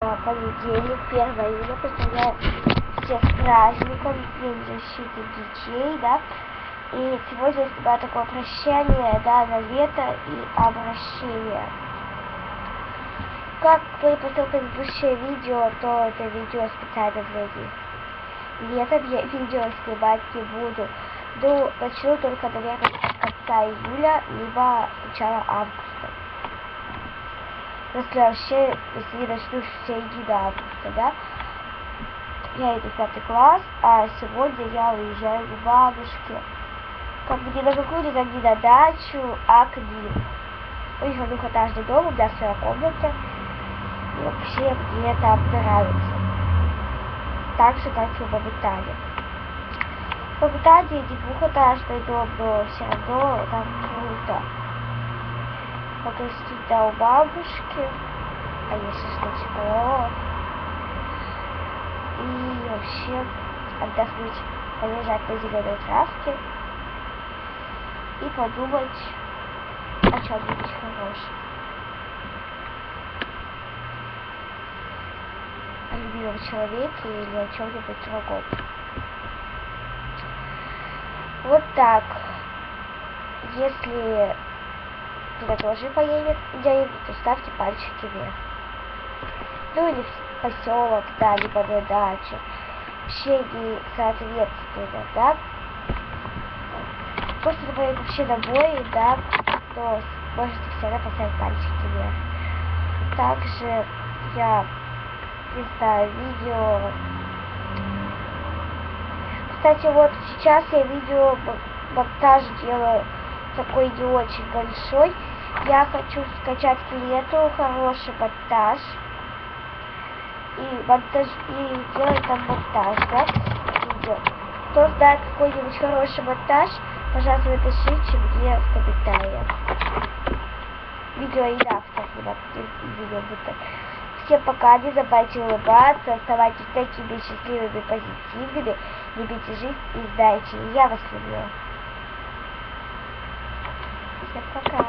Понедельник, 1 июля, поздравляю всех с праздником, День защиты детей, да. И сегодня у тебя такое прощание, да, на лето и обращение. Как выпустил предыдущее видео, то это видео специально для них. Летом я видео снимать не буду. Начну только, наверное, с конца июля, либо начала августа. Если вообще, если начну с середины августа, да. Я иду в 5 класс, а сегодня я уезжаю к бабушке. Как бы не на какую-то, там, не на дачу, а к ним. У них двухэтажный дом, у меня своя комната. И вообще мне там нравится. Так же, как и в Бабутане. В Бабутане не двухэтажный дом, но все равно там круто. Погостить у бабушки, а если что, и вообще отдохнуть, полежать на зеленой травке и подумать о чем-нибудь хорошем. О любимом человеке или о чем-нибудь другом. Вот так. Если туда тоже поедет где-нибудь, то ставьте пальчики вверх. Ну или в поселок, да, либо на дачу. Вообще не соответственно, да. Просто поедет вообще домой, да, то можете всегда поставить пальчики вверх. Также я не знаю, видео. Кстати, вот сейчас я видео монтаж делаю такой не очень большой. Я хочу скачать к лету хороший монтаж и делать там монтаж, да, видео. Кто знает какой-нибудь хороший монтаж, пожалуйста, напишите мне в комментариях. Видео и редактор видео будет. Всем пока, не забывайте улыбаться, оставайтесь такими счастливыми, позитивными, любите жизнь и знайте, я вас люблю. Всем пока.